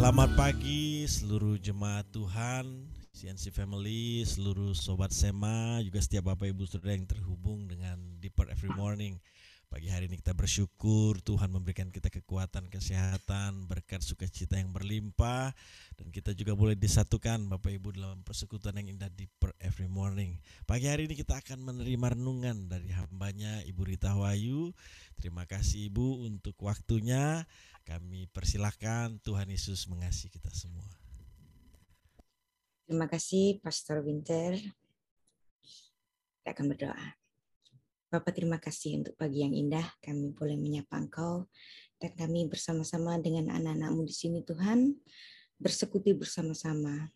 Selamat pagi seluruh jemaat Tuhan, CNC Family, seluruh sobat Sema, juga setiap Bapak Ibu Saudara yang terhubung dengan Deeper Every Morning. Pagi hari ini kita bersyukur Tuhan memberikan kita kekuatan, kesehatan, berkat sukacita yang berlimpah, dan kita juga boleh disatukan Bapak Ibu dalam persekutuan yang indah Deeper Every Morning. Pagi hari ini kita akan menerima renungan dari hambanya Ibu Rita Wahyu. Terima kasih Ibu untuk waktunya. Kami persilahkan, Tuhan Yesus mengasihi kita semua. Terima kasih Pastor Winter. Kita akan berdoa. Bapak, terima kasih untuk pagi yang indah. Kami boleh menyapa Engkau dan kami bersama-sama dengan anak-anak-Mu di sini Tuhan, bersekutu bersama-sama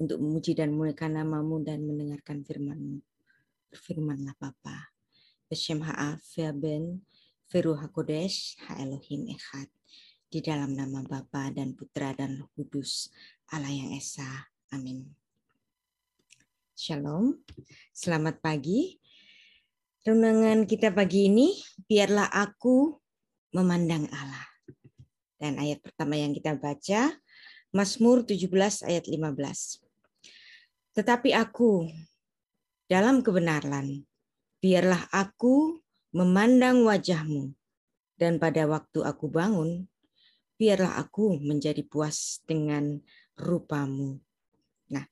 untuk memuji dan memuliakan nama-Mu dan mendengarkan firman-Mu. Berfirmanlah Bapa. Beshem ha'af ben Veru HaKodesh Ha-Elohim Echad. Di dalam nama Bapa dan Putra dan Roh Kudus, Allah yang Esa. Amin. Shalom, selamat pagi. Renungan kita pagi ini, biarlah aku memandang Allah. Dan ayat pertama yang kita baca, Mazmur 17 ayat 15. Tetapi aku dalam kebenaran, biarlah aku memandang wajah-Mu. Dan pada waktu aku bangun, biarlah aku menjadi puas dengan rupa-Mu. Nah,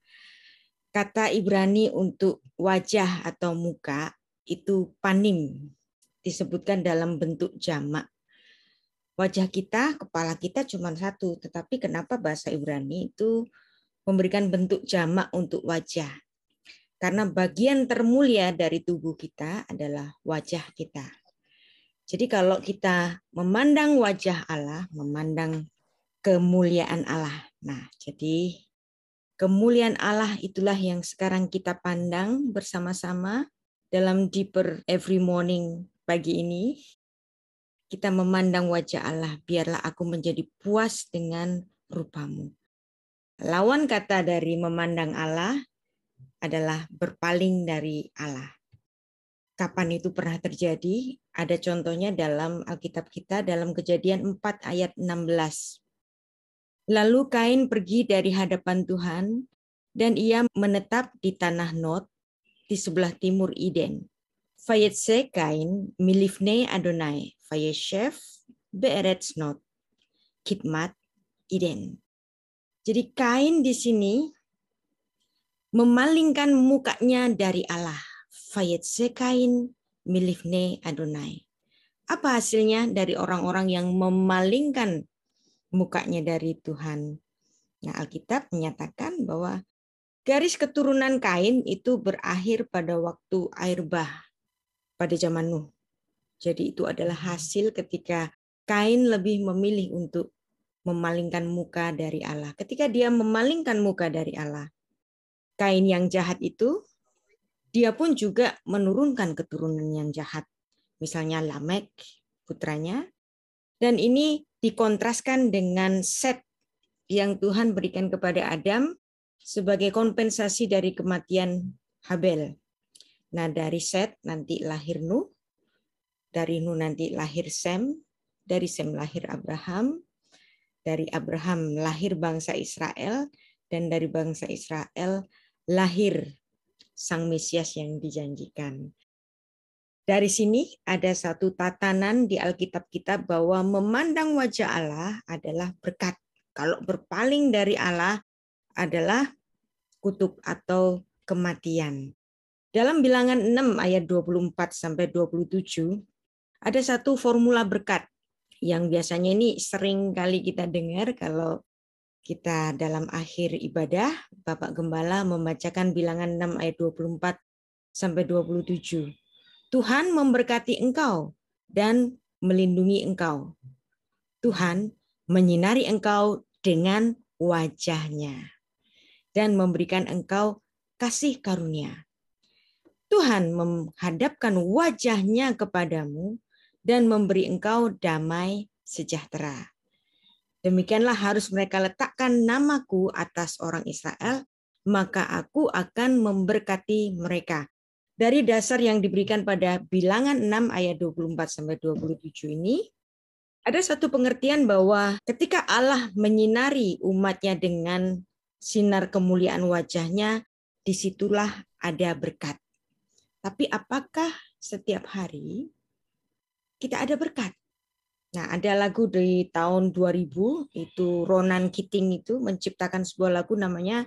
kata Ibrani untuk wajah atau muka itu panim, disebutkan dalam bentuk jamak. Wajah kita, kepala kita cuma satu, tetapi kenapa bahasa Ibrani itu memberikan bentuk jamak untuk wajah? Karena bagian termulia dari tubuh kita adalah wajah kita. Jadi kalau kita memandang wajah Allah, memandang kemuliaan Allah. Nah, jadi kemuliaan Allah itulah yang sekarang kita pandang bersama-sama dalam Deeper Every Morning pagi ini. Kita memandang wajah Allah, biarlah aku menjadi puas dengan rupa-Mu. Lawan kata dari memandang Allah adalah berpaling dari Allah. Kapan itu pernah terjadi? Ada contohnya dalam Alkitab kita dalam Kejadian 4 ayat 16. Lalu Kain pergi dari hadapan Tuhan dan ia menetap di tanah Nod di sebelah timur Eden. Vayetse Kain milifnei Adonai, vayeshev be'eretz Nod, Kitmat Eden. Jadi Kain di sini memalingkan mukanya dari Allah. Vayetse Kain milifnei Adonai. Apa hasilnya dari orang-orang yang memalingkan mukanya dari Tuhan? Nah, Alkitab menyatakan bahwa garis keturunan Kain itu berakhir pada waktu air bah pada zaman Nuh. Jadi itu adalah hasil ketika Kain lebih memilih untuk memalingkan muka dari Allah. Ketika dia memalingkan muka dari Allah, Kain yang jahat itu, dia pun juga menurunkan keturunan yang jahat. Misalnya Lamek, putranya. Dan ini dikontraskan dengan Set yang Tuhan berikan kepada Adam sebagai kompensasi dari kematian Habel. Nah, dari Set nanti lahir Nuh, dari Nuh nanti lahir Sem, dari Sem lahir Abraham, dari Abraham lahir bangsa Israel, dan dari bangsa Israel lahir Sang Mesias yang dijanjikan. Dari sini ada satu tatanan di Alkitab kita bahwa memandang wajah Allah adalah berkat. Kalau berpaling dari Allah adalah kutuk atau kematian. Dalam Bilangan 6 ayat 24 sampai 27 ada satu formula berkat yang biasanya ini sering kali kita dengar kalau kita dalam akhir ibadah, Bapak Gembala membacakan Bilangan 6 ayat 24 sampai 27. Tuhan memberkati engkau dan melindungi engkau. Tuhan menyinari engkau dengan wajahnya dan memberikan engkau kasih karunia. Tuhan menghadapkan wajahnya kepadamu dan memberi engkau damai sejahtera. Demikianlah harus mereka letakkan namaku atas orang Israel, maka aku akan memberkati mereka. Dari dasar yang diberikan pada Bilangan 6 ayat 24 sampai 27 ini, Ada satu pengertian bahwa ketika Allah menyinari umatnya dengan sinar kemuliaan wajahnya, disitulah ada berkat. Tapi apakah setiap hari kita ada berkat? Nah, ada lagu dari tahun 2000, itu Ronan Keating itu menciptakan sebuah lagu namanya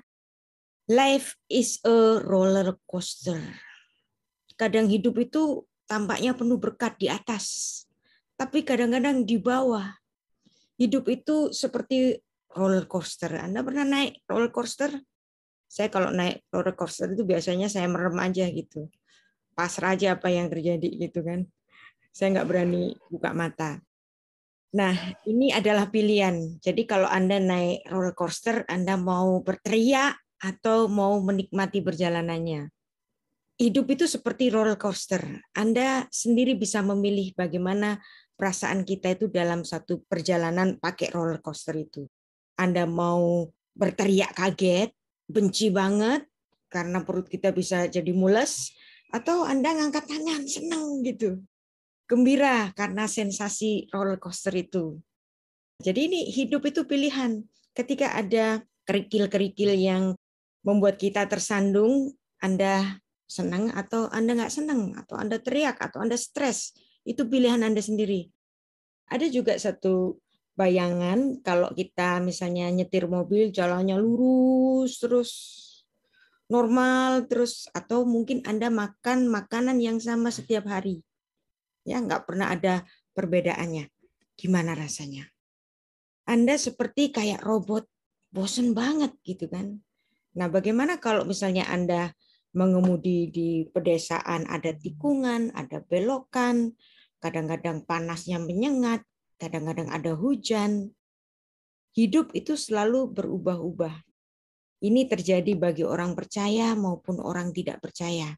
Life is a Roller Coaster. Kadang hidup itu tampaknya penuh berkat di atas, tapi kadang-kadang di bawah. Hidup itu seperti roller coaster. Anda pernah naik roller coaster? Saya kalau naik roller coaster itu biasanya saya merem aja gitu. Pasrah aja apa yang terjadi gitu kan. Saya nggak berani buka mata. Nah, ini adalah pilihan. Jadi kalau Anda naik roller coaster, Anda mau berteriak atau mau menikmati perjalanannya. Hidup itu seperti roller coaster. Anda sendiri bisa memilih bagaimana perasaan kita itu dalam satu perjalanan pakai roller coaster itu. Anda mau berteriak kaget, benci banget karena perut kita bisa jadi mules, atau Anda ngangkat tangan, senang gitu. Gembira karena sensasi roller coaster itu. Jadi ini hidup itu pilihan. Ketika ada kerikil-kerikil yang membuat kita tersandung, Anda senang atau Anda nggak senang, atau Anda teriak, atau Anda stres. Itu pilihan Anda sendiri. Ada juga satu bayangan kalau kita misalnya nyetir mobil, jalannya lurus, terus normal, terus atau mungkin Anda makan makanan yang sama setiap hari. Ya, nggak pernah ada perbedaannya. Gimana rasanya? Anda seperti kayak robot, bosen banget gitu kan. Nah, bagaimana kalau misalnya Anda mengemudi di pedesaan, ada tikungan, ada belokan, kadang-kadang panasnya menyengat, kadang-kadang ada hujan. Hidup itu selalu berubah-ubah. Ini terjadi bagi orang percaya maupun orang tidak percaya.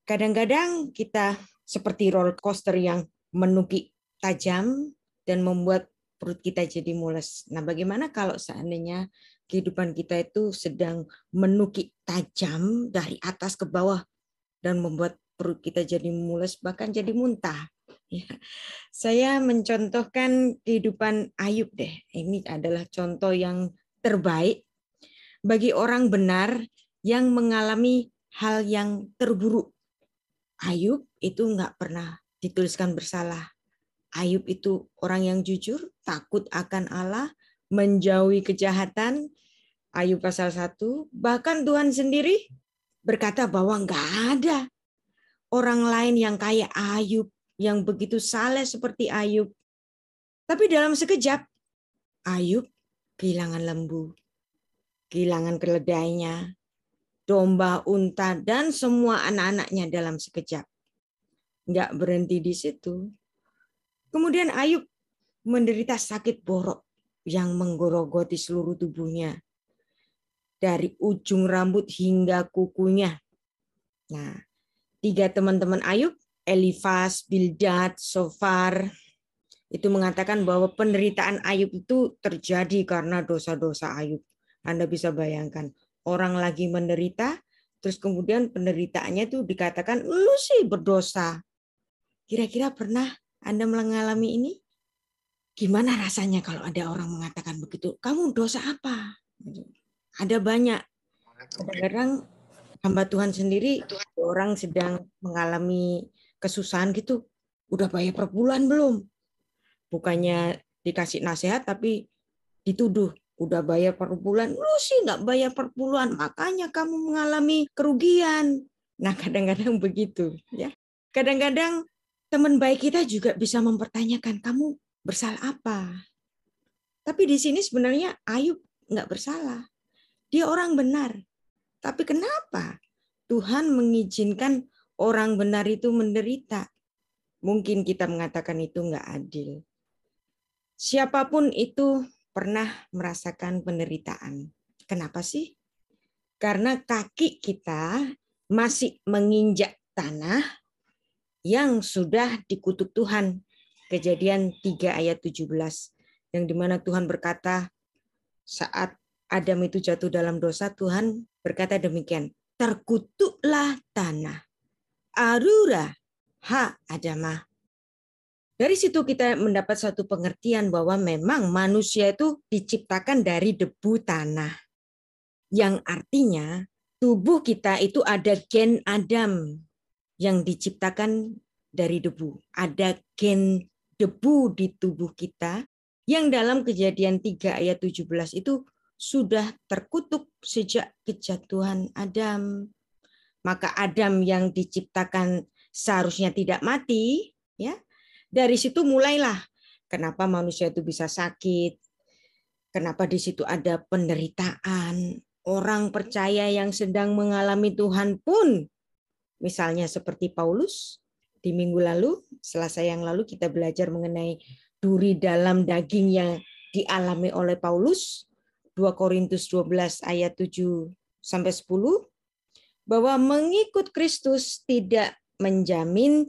Kadang-kadang kita seperti roller coaster yang menukik tajam dan membuat perut kita jadi mules. Nah, bagaimana kalau seandainya kehidupan kita itu sedang menukik tajam dari atas ke bawah dan membuat perut kita jadi mules, bahkan jadi muntah. Ya. Saya mencontohkan kehidupan Ayub deh. Ini adalah contoh yang terbaik bagi orang benar yang mengalami hal yang terburuk. Ayub itu nggak pernah dituliskan bersalah. Ayub itu orang yang jujur, takut akan Allah, menjauhi kejahatan. Ayub pasal 1, bahkan Tuhan sendiri berkata bahwa nggak ada orang lain yang kayak Ayub, yang begitu saleh seperti Ayub. Tapi dalam sekejap, Ayub kehilangan lembu, kehilangan keledainya, domba, unta, dan semua anak-anaknya dalam sekejap. Nggak berhenti di situ. Kemudian Ayub menderita sakit borok yang menggorogoti seluruh tubuhnya. Dari ujung rambut hingga kukunya. Nah, 3 teman-teman Ayub, Elifaz, Bildad, Sofar, itu mengatakan bahwa penderitaan Ayub itu terjadi karena dosa-dosa Ayub. Anda bisa bayangkan, orang lagi menderita, terus kemudian penderitaannya itu dikatakan, lu sih berdosa. Kira-kira pernah Anda mengalami ini? Gimana rasanya kalau ada orang mengatakan begitu? Kamu dosa apa? Ada banyak. Kadang-kadang hamba Tuhan sendiri, orang sedang mengalami kesusahan gitu, udah bayar per bulan belum? Bukannya dikasih nasihat, tapi dituduh, udah bayar per bulan. Lu sih nggak bayar per bulan, makanya kamu mengalami kerugian. Nah, kadang-kadang begitu. Ya. Kadang-kadang teman baik kita juga bisa mempertanyakan, kamu bersalah apa? Tapi di sini sebenarnya Ayub nggak bersalah. Dia orang benar. Tapi kenapa Tuhan mengizinkan orang benar itu menderita? Mungkin kita mengatakan itu nggak adil. Siapapun itu pernah merasakan penderitaan. Kenapa sih? Karena kaki kita masih menginjak tanah yang sudah dikutuk Tuhan. Kejadian 3 ayat 17. Yang dimana Tuhan berkata, saat Adam itu jatuh dalam dosa, Tuhan berkata demikian, terkutuklah tanah. Arura ha Adamah. Dari situ kita mendapat satu pengertian bahwa memang manusia itu diciptakan dari debu tanah. Yang artinya tubuh kita itu ada gen Adam yang diciptakan dari debu. Ada gen debu di tubuh kita yang dalam Kejadian 3 ayat 17 itu sudah terkutuk sejak kejatuhan Adam. Maka Adam yang diciptakan seharusnya tidak mati, ya. Dari situ mulailah kenapa manusia itu bisa sakit, kenapa di situ ada penderitaan. Orang percaya yang sedang mengalami Tuhan pun, misalnya seperti Paulus, di minggu lalu, Selasa yang lalu kita belajar mengenai duri dalam daging yang dialami oleh Paulus, 2 Korintus 12 ayat 7 sampai 10, bahwa mengikut Kristus tidak menjamin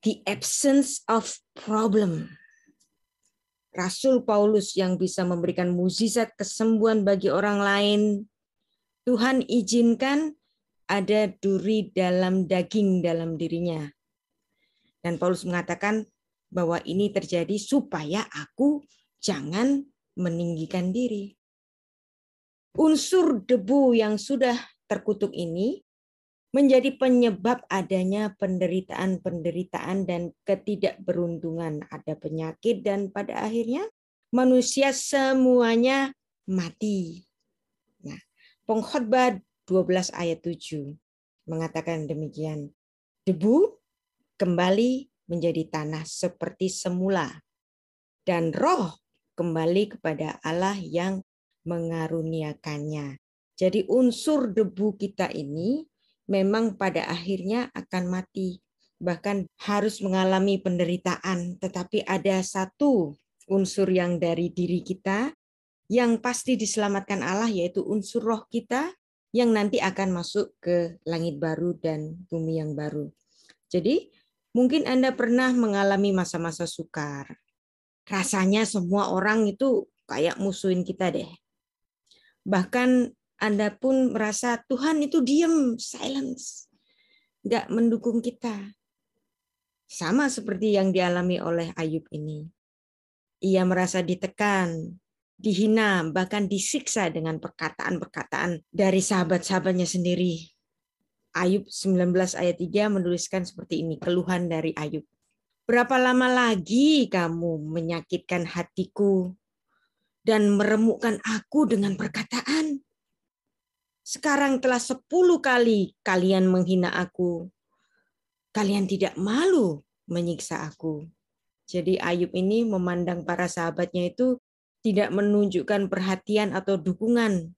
the absence of problem. Rasul Paulus yang bisa memberikan mukjizat kesembuhan bagi orang lain, Tuhan izinkan ada duri dalam daging dalam dirinya. Dan Paulus mengatakan bahwa ini terjadi supaya aku jangan meninggikan diri. Unsur debu yang sudah terkutuk ini menjadi penyebab adanya penderitaan-penderitaan dan ketidakberuntungan. Ada penyakit dan pada akhirnya manusia semuanya mati. Nah, Pengkhotbah 12 ayat 7 mengatakan demikian. Debu kembali menjadi tanah seperti semula dan roh kembali kepada Allah yang mengaruniakannya. Jadi unsur debu kita ini memang pada akhirnya akan mati, bahkan harus mengalami penderitaan. Tetapi ada satu unsur yang dari diri kita yang pasti diselamatkan Allah, yaitu unsur roh kita yang nanti akan masuk ke langit baru dan bumi yang baru. Jadi mungkin Anda pernah mengalami masa-masa sukar. Rasanya semua orang itu kayak musuhin kita deh. Bahkan Anda pun merasa Tuhan itu diam, silence, nggak mendukung kita. Sama seperti yang dialami oleh Ayub ini. Ia merasa ditekan, dihina, bahkan disiksa dengan perkataan-perkataan dari sahabat-sahabatnya sendiri. Ayub 19 ayat 3 menuliskan seperti ini, keluhan dari Ayub. Berapa lama lagi kamu menyakitkan hatiku dan meremukkan aku dengan perkataan? Sekarang telah 10 kali kalian menghina aku. Kalian tidak malu menyiksa aku. Jadi Ayub ini memandang para sahabatnya itu tidak menunjukkan perhatian atau dukungan.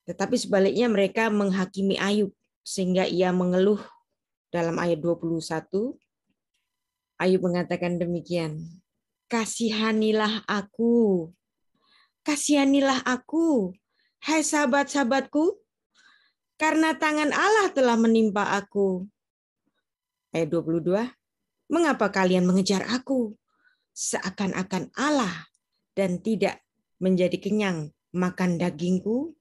Tetapi sebaliknya mereka menghakimi Ayub. Sehingga ia mengeluh dalam ayat 21. Ayub mengatakan demikian. Kasihanilah aku. Kasihanilah aku. Hai sahabat-sahabatku. Karena tangan Allah telah menimpa aku. Ayat 22. Mengapa kalian mengejar aku? Seakan-akan Allah dan tidak menjadi kenyang makan dagingku.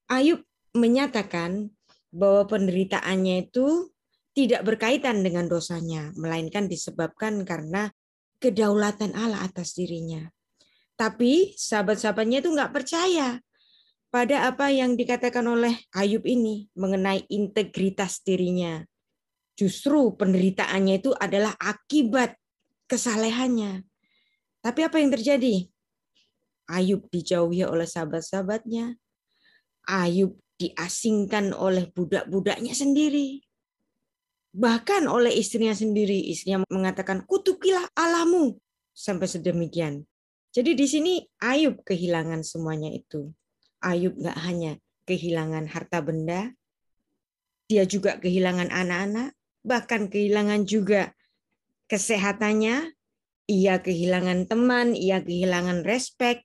Ayub menyatakan bahwa penderitaannya itu tidak berkaitan dengan dosanya, melainkan disebabkan karena kedaulatan Allah atas dirinya. Tapi sahabat-sahabatnya itu nggak percaya pada apa yang dikatakan oleh Ayub ini mengenai integritas dirinya. Justru penderitaannya itu adalah akibat kesalehannya. Tapi apa yang terjadi? Ayub dijauhi oleh sahabat-sahabatnya. Ayub diasingkan oleh budak-budaknya sendiri. Bahkan oleh istrinya sendiri. Istrinya mengatakan, kutukilah Allahmu. Sampai sedemikian. Jadi di sini Ayub kehilangan semuanya itu. Ayub nggak hanya kehilangan harta benda, dia juga kehilangan anak-anak, bahkan kehilangan juga kesehatannya, ia kehilangan teman, ia kehilangan respek,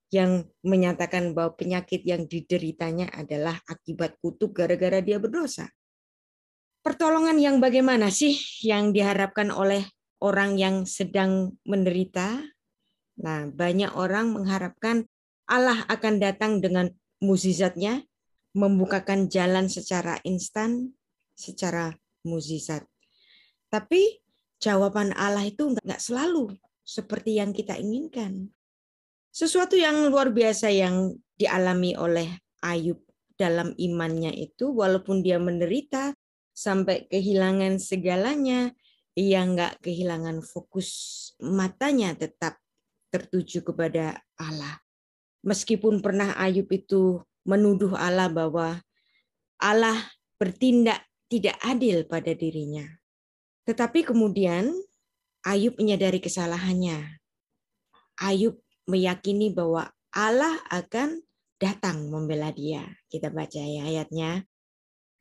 yang menyatakan bahwa penyakit yang dideritanya adalah akibat kutuk gara-gara dia berdosa. Pertolongan yang bagaimana sih yang diharapkan oleh orang yang sedang menderita? Nah, banyak orang mengharapkan Allah akan datang dengan mukjizatnya, membukakan jalan secara instan, secara mukjizat. Tapi jawaban Allah itu nggak selalu seperti yang kita inginkan. Sesuatu yang luar biasa yang dialami oleh Ayub dalam imannya itu, walaupun dia menderita sampai kehilangan segalanya, ia nggak kehilangan fokus matanya, tetap tertuju kepada Allah. Meskipun pernah Ayub itu menuduh Allah bahwa Allah bertindak tidak adil pada dirinya. Tetapi kemudian Ayub menyadari kesalahannya. Ayub meyakini bahwa Allah akan datang membela dia. Kita baca ya ayatnya.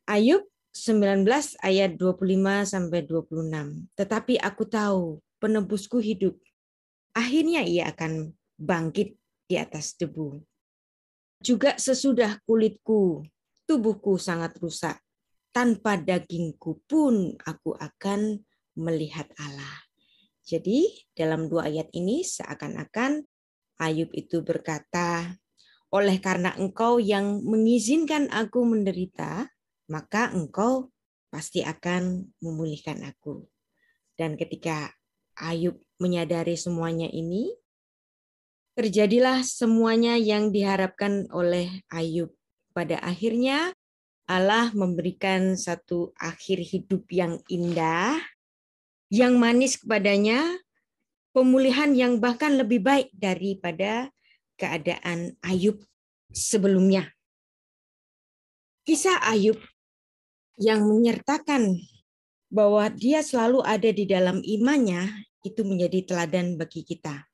Ayub 19 ayat 25 sampai 26. Tetapi aku tahu penebusku hidup. Akhirnya ia akan bangkit di atas debu. Juga sesudah kulitku, tubuhku sangat rusak. Tanpa dagingku pun aku akan melihat Allah. Jadi dalam 2 ayat ini seakan-akan Ayub itu berkata, oleh karena engkau yang mengizinkan aku menderita, maka engkau pasti akan memulihkan aku. Dan ketika Ayub menyadari semuanya ini, terjadilah semuanya yang diharapkan oleh Ayub. Pada akhirnya Allah memberikan satu akhir hidup yang indah, yang manis kepadanya, pemulihan yang bahkan lebih baik daripada keadaan Ayub sebelumnya. Kisah Ayub yang menyertakan bahwa dia selalu ada di dalam imannya itu menjadi teladan bagi kita.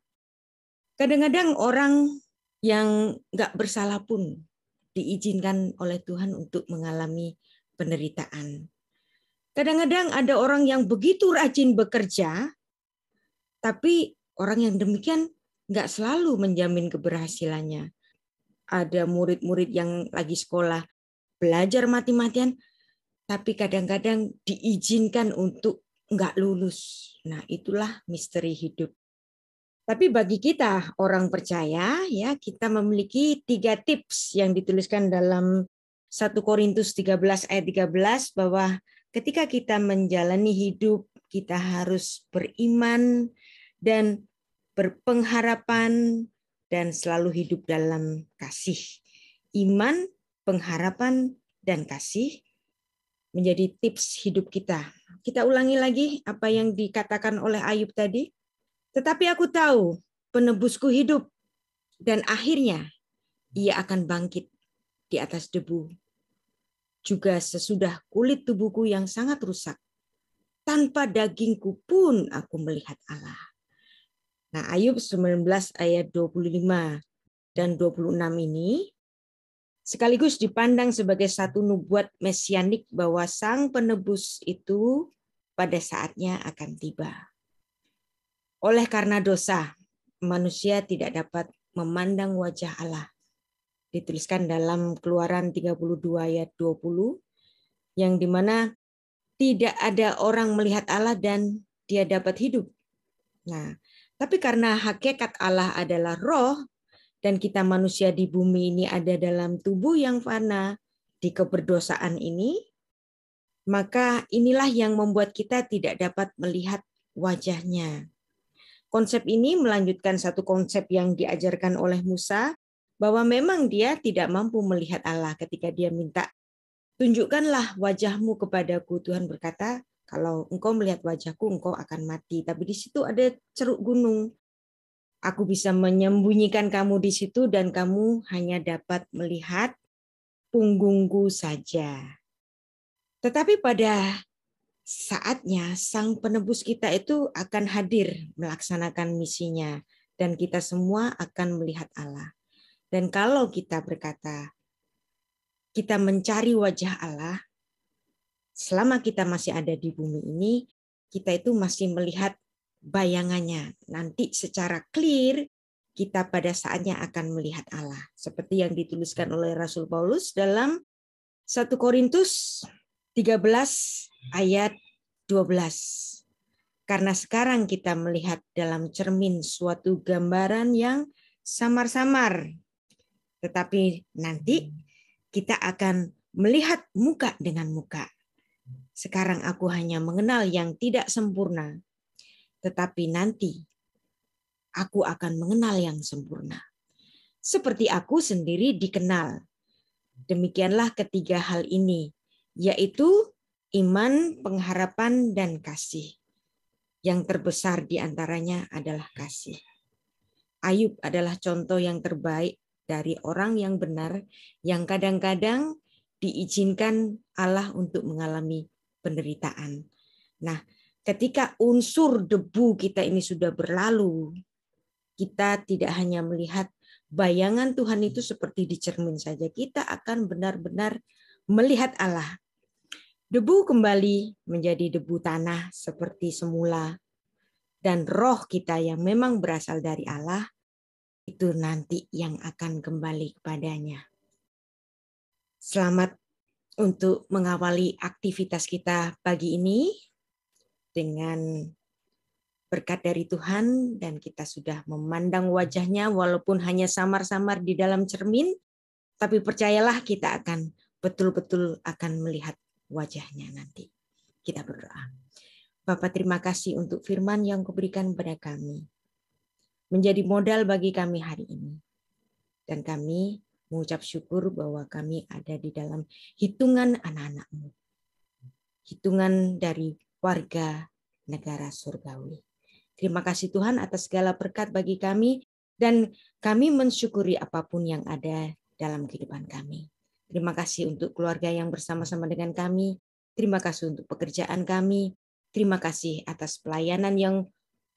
Kadang-kadang orang yang nggak bersalah pun diizinkan oleh Tuhan untuk mengalami penderitaan. Kadang-kadang ada orang yang begitu rajin bekerja, tapi orang yang demikian nggak selalu menjamin keberhasilannya. Ada murid-murid yang lagi sekolah belajar mati-matian, tapi kadang-kadang diizinkan untuk nggak lulus. Nah, itulah misteri hidup. Tapi bagi kita orang percaya, ya kita memiliki 3 tips yang dituliskan dalam 1 Korintus 13 ayat 13 bahwa ketika kita menjalani hidup, kita harus beriman dan berpengharapan dan selalu hidup dalam kasih. Iman, pengharapan, dan kasih menjadi tips hidup kita. Kita ulangi lagi apa yang dikatakan oleh Ayub tadi. Tetapi aku tahu penebusku hidup dan akhirnya ia akan bangkit di atas debu. Juga sesudah kulit tubuhku yang sangat rusak, tanpa dagingku pun aku melihat Allah. Nah, Ayub 19 ayat 25 dan 26 ini sekaligus dipandang sebagai satu nubuat mesianik bahwa sang penebus itu pada saatnya akan tiba. Oleh karena dosa, manusia tidak dapat memandang wajah Allah. Dituliskan dalam Keluaran 32 ayat 20, yang dimana tidak ada orang melihat Allah dan dia dapat hidup. Nah, tapi karena hakikat Allah adalah roh, dan kita manusia di bumi ini ada dalam tubuh yang fana, di keberdosaan ini, maka inilah yang membuat kita tidak dapat melihat wajahnya. Konsep ini melanjutkan satu konsep yang diajarkan oleh Musa, bahwa memang dia tidak mampu melihat Allah ketika dia minta, tunjukkanlah wajahmu kepadaku. Tuhan berkata, kalau engkau melihat wajahku, engkau akan mati. Tapi di situ ada ceruk gunung. Aku bisa menyembunyikan kamu di situ dan kamu hanya dapat melihat punggungku saja. Tetapi pada saatnya sang penebus kita itu akan hadir melaksanakan misinya dan kita semua akan melihat Allah. Dan kalau kita berkata kita mencari wajah Allah, selama kita masih ada di bumi ini, kita itu masih melihat bayangannya. Nanti secara clear kita pada saatnya akan melihat Allah. Seperti yang dituliskan oleh Rasul Paulus dalam 1 Korintus 13 ayat 12. Karena sekarang kita melihat dalam cermin suatu gambaran yang samar-samar. Tetapi nanti kita akan melihat muka dengan muka. Sekarang aku hanya mengenal yang tidak sempurna. tetapi nanti aku akan mengenal yang sempurna. Seperti aku sendiri dikenal. Demikianlah ketiga hal ini, yaitu iman, pengharapan, dan kasih. Yang terbesar di antaranya adalah kasih. Ayub adalah contoh yang terbaik dari orang yang benar, yang kadang-kadang diizinkan Allah untuk mengalami penderitaan. Nah, ketika unsur debu kita ini sudah berlalu, kita tidak hanya melihat bayangan Tuhan itu seperti di cermin saja. Kita akan benar-benar melihat Allah. Debu kembali menjadi debu tanah seperti semula. Dan roh kita yang memang berasal dari Allah, itu nanti yang akan kembali kepadanya. Selamat untuk mengawali aktivitas kita pagi ini dengan berkat dari Tuhan, dan kita sudah memandang wajahnya walaupun hanya samar-samar di dalam cermin, tapi percayalah kita akan betul-betul akan melihat wajahnya nanti. Kita berdoa. Bapa, terima kasih untuk firman yang Kau berikan kepada kami. Menjadi modal bagi kami hari ini. Dan kami mengucap syukur bahwa kami ada di dalam hitungan anak-anak-Mu. Hitungan dari warga negara surgawi. Terima kasih Tuhan atas segala berkat bagi kami, dan kami mensyukuri apapun yang ada dalam kehidupan kami. Terima kasih untuk keluarga yang bersama-sama dengan kami. Terima kasih untuk pekerjaan kami. Terima kasih atas pelayanan yang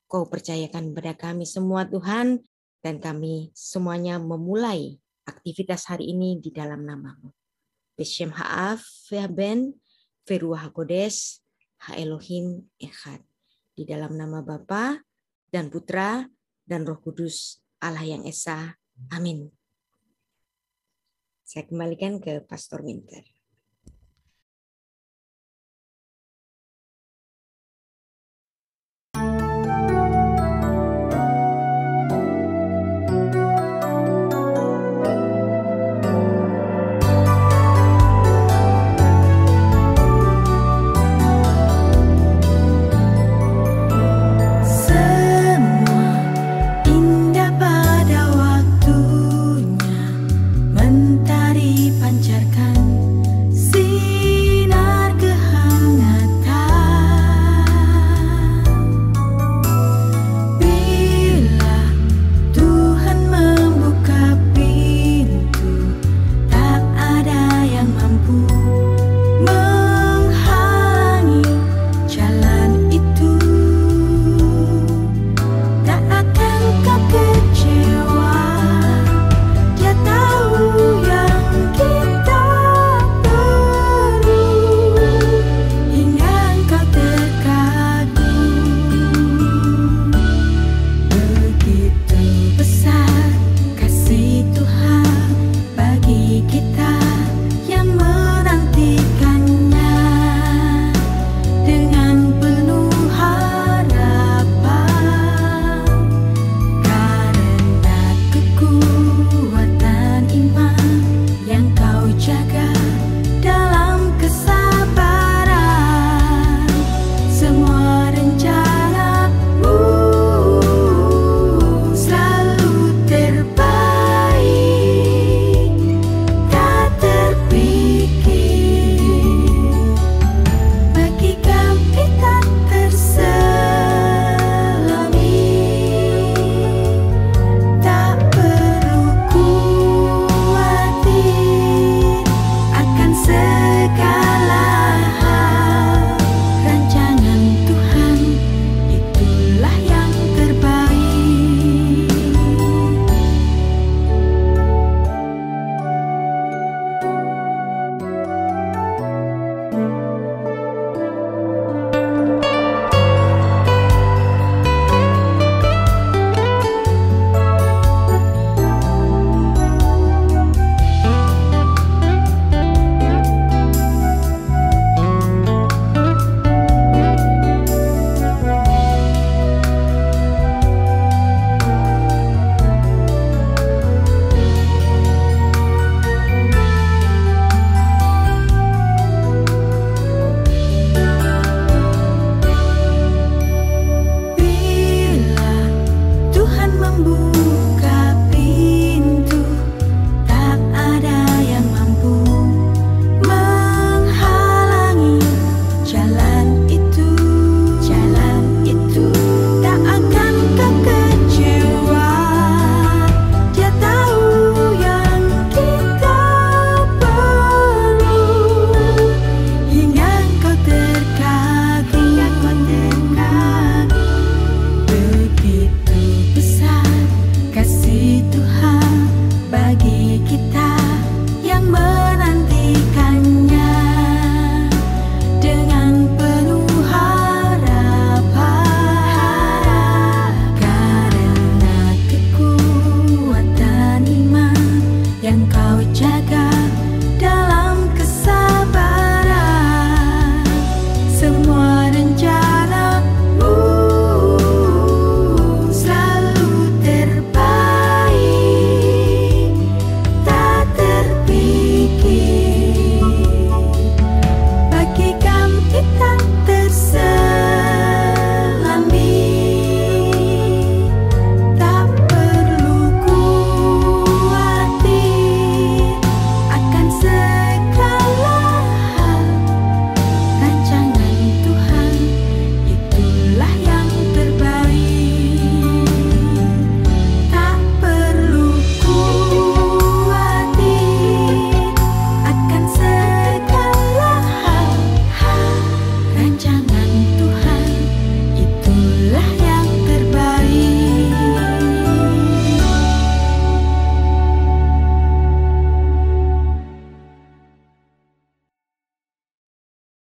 Kau percayakan kepada kami semua Tuhan, dan kami semuanya memulai aktivitas hari ini di dalam nama-Mu. Beshem ha'af, ve'ben, ve'ruah hakodes, ha'elohim echad. Di dalam nama Bapa dan Putra dan Roh Kudus, Allah yang Esa. Amin. Saya kembalikan ke Pastor Winter.